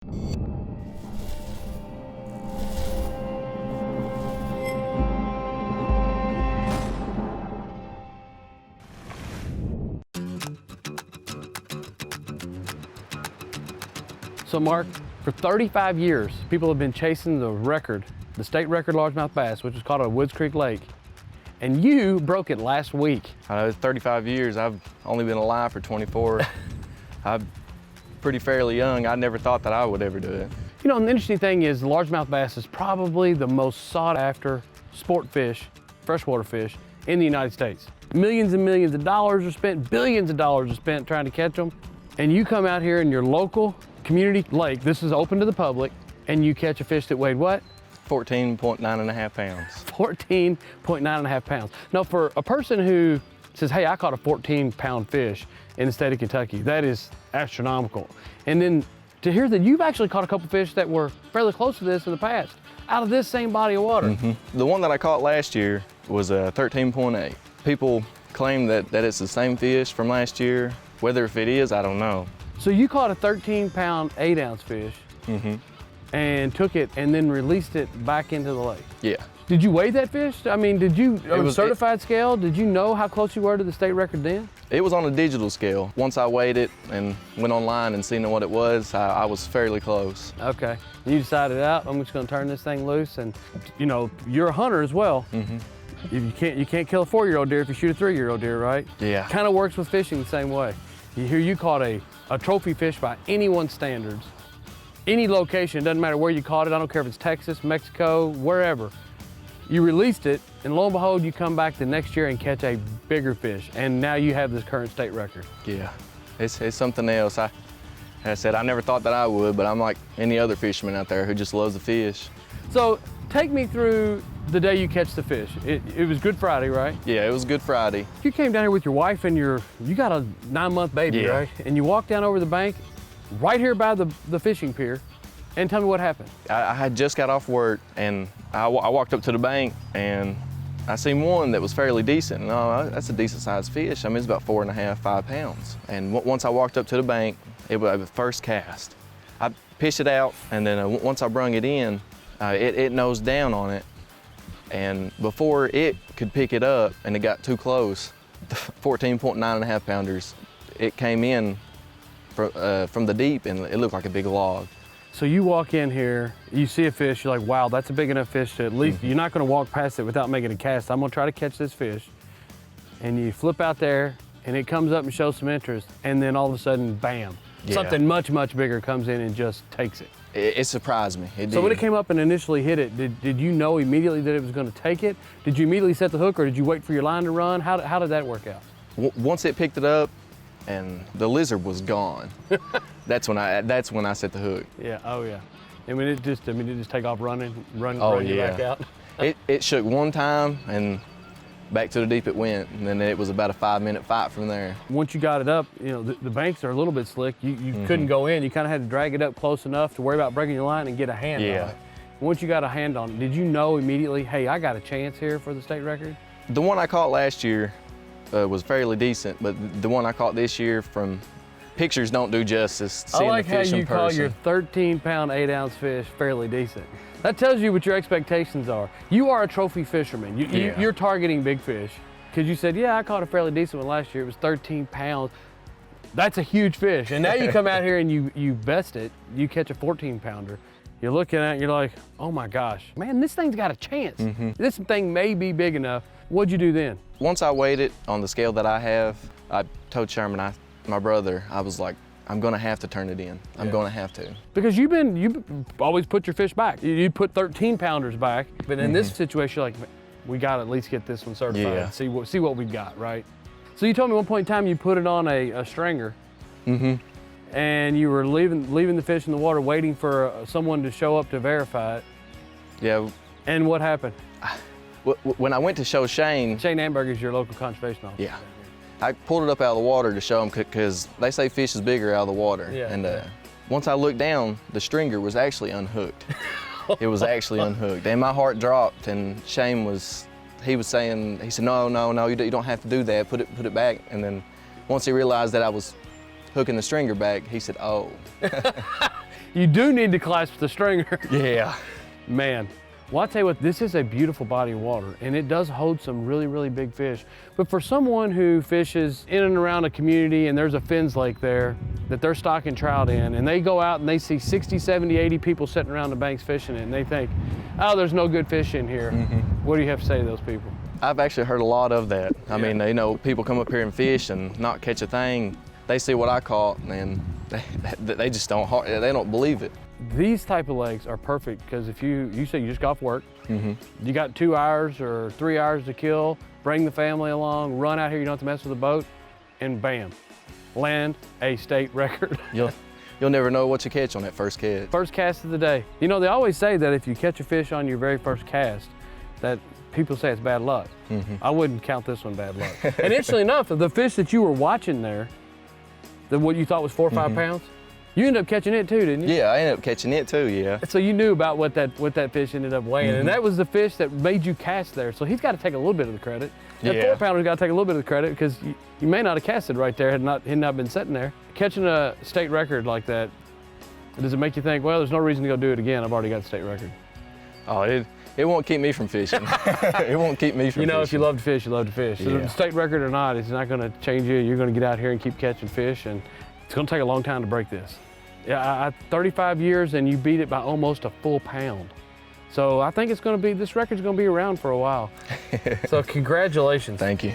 So Mark, for 35 years, people have been chasing the record, the state record largemouth bass, which is caught on Woods Creek Lake. And you broke it last week. I know, it's 35 years. I've only been alive for 24. I'm pretty fairly young. I never thought that I would ever do it. You know, and the interesting thing is the largemouth bass is probably the most sought after sport fish, freshwater fish, in the United States. Millions and millions of dollars are spent, billions of dollars are spent trying to catch them. And you come out here in your local community lake, this is open to the public, and you catch a fish that weighed what? 14.9 pounds. 14.9 pounds. Now for a person who says, hey, I caught a 14-pound fish in the state of Kentucky, that is astronomical. And then to hear that you've actually caught a couple fish that were fairly close to this in the past, out of this same body of water. The one that I caught last year was a 13.8. People claim that it's the same fish from last year. Whether if it is, I don't know. So you caught a 13-pound, 8-ounce fish and took it and then released it back into the lake. Yeah. Did you weigh that fish? I mean, did you, on a certified scale, did you know how close you were to the state record then? It was on a digital scale. Once I weighed it and went online and seen what it was, I was fairly close. Okay. You decided out, I'm just gonna turn this thing loose, and you know, you're a hunter as well. You can't kill a 4-year-old deer if you shoot a 3-year-old deer, right? Yeah. Kind of works with fishing the same way. You caught a trophy fish by anyone's standards. Any location, it doesn't matter where you caught it, I don't care if it's Texas, Mexico, wherever. You released it, and lo and behold, you come back the next year and catch a bigger fish, and now you have this current state record. Yeah, it's something else. Like I said, I never thought that I would, but I'm like any other fisherman out there who just loves the fish. So take me through the day you catch the fish. It was Good Friday, right? Yeah, it was Good Friday. You came down here with your wife and you got a 9-month baby, right? And you walked down over the bank, right here by the fishing pier, and tell me what happened. I had just got off work, and I walked up to the bank, and I seen one that was fairly decent. And that's a decent sized fish. I mean, it's about 4.5, 5 pounds. And once I walked up to the bank, it was the first cast. I fished it out, and then once I brung it in, it nosed down on it. And before it could pick it up and it got too close, the 14.9 pounders, it came in from the deep, and it looked like a big log. So you walk in here, you see a fish, you're like, wow, that's a big enough fish to at least, you're not gonna walk past it without making a cast. I'm gonna try to catch this fish. And you flip out there and it comes up and shows some interest, and then all of a sudden, bam, something much, much bigger comes in and just takes it. It surprised me. It did. So when it came up and initially hit it, did you know immediately that it was going to take it? Did you immediately set the hook, or did you wait for your line to run? How did that work out? Once it picked it up and the lizard was gone, that's when I set the hook. Yeah, oh yeah. I mean, it just take off running back out. It shook one time and back to the deep it went, and then it was about a 5-minute fight from there. Once you got it up, you know, the banks are a little bit slick. You couldn't go in. You kind of had to drag it up close enough to worry about breaking your line and get a hand on it. Once you got a hand on it, did you know immediately, hey, I got a chance here for the state record? The one I caught last year was fairly decent, but the one I caught this year, from pictures don't do justice. I like how you call your 13-pound, 8-ounce fish fairly decent. That tells you what your expectations are. You are a trophy fisherman. You're targeting big fish. Because you said, yeah, I caught a fairly decent one last year. It was 13 pounds. That's a huge fish. And now you come out here and you best it. You catch a 14-pounder. You're looking at it and you're like, oh my gosh, man, this thing's got a chance. This thing may be big enough. What'd you do then? Once I weighed it on the scale that I have, I told Sherman, my brother, I was like, I'm gonna have to turn it in. I'm gonna have to. Because you've always put your fish back. You put 13-pounders back, but in this situation, you're like, we gotta at least get this one certified. See what we've got, right? So you told me one point in time you put it on a stringer, and you were leaving the fish in the water, waiting for someone to show up to verify it. Yeah. And what happened? When I went to show Shane Amberg is your local conservation officer. Yeah. I pulled it up out of the water to show them, because they say fish is bigger out of the water. Once I looked down, the stringer was actually unhooked. It was actually unhooked. And my heart dropped, and Shane he said, no, you don't have to do that. Put it back. And then once he realized that I was hooking the stringer back, he said, oh. You do need to clasp the stringer. Yeah. Man, well, I'll tell you what, this is a beautiful body of water, and it does hold some really, really big fish. But for someone who fishes in and around a community and there's a Fins Lake there that they're stocking trout in, and they go out and they see 60, 70, 80 people sitting around the banks fishing it, and they think, oh, there's no good fish in here. What do you have to say to those people? I've actually heard a lot of that. I mean, you know, people come up here and fish and not catch a thing. They see what I caught, and they just they don't believe it. These type of lakes are perfect because if you say you just got off work, you got 2 hours or 3 hours to kill, bring the family along, run out here, you don't have to mess with the boat, and bam, land a state record. You'll never know what you catch on that first catch. First cast of the day. You know, they always say that if you catch a fish on your very first cast, that people say it's bad luck. I wouldn't count this one bad luck. And interestingly enough, the fish that you were watching there, what you thought was 4 or 5 pounds, you ended up catching it too, didn't you? Yeah, I ended up catching it too, yeah. So you knew about what that fish ended up weighing, and that was the fish that made you cast there. So he's got to take a little bit of the credit. That 4-pounder's got to take a little bit of the credit because you may not have casted right there had not been sitting there. Catching a state record like that, does it make you think, well, there's no reason to go do it again? I've already got the state record. Oh, it won't keep me from fishing. It won't keep me from fishing. You know, if you love to fish, you love to fish. So the state record or not, it's not going to change you. You're going to get out here and keep catching fish, and it's going to take a long time to break this. Yeah, 35 years, and you beat it by almost a full pound. So I think this record's going to be around for a while. So congratulations. Thank you.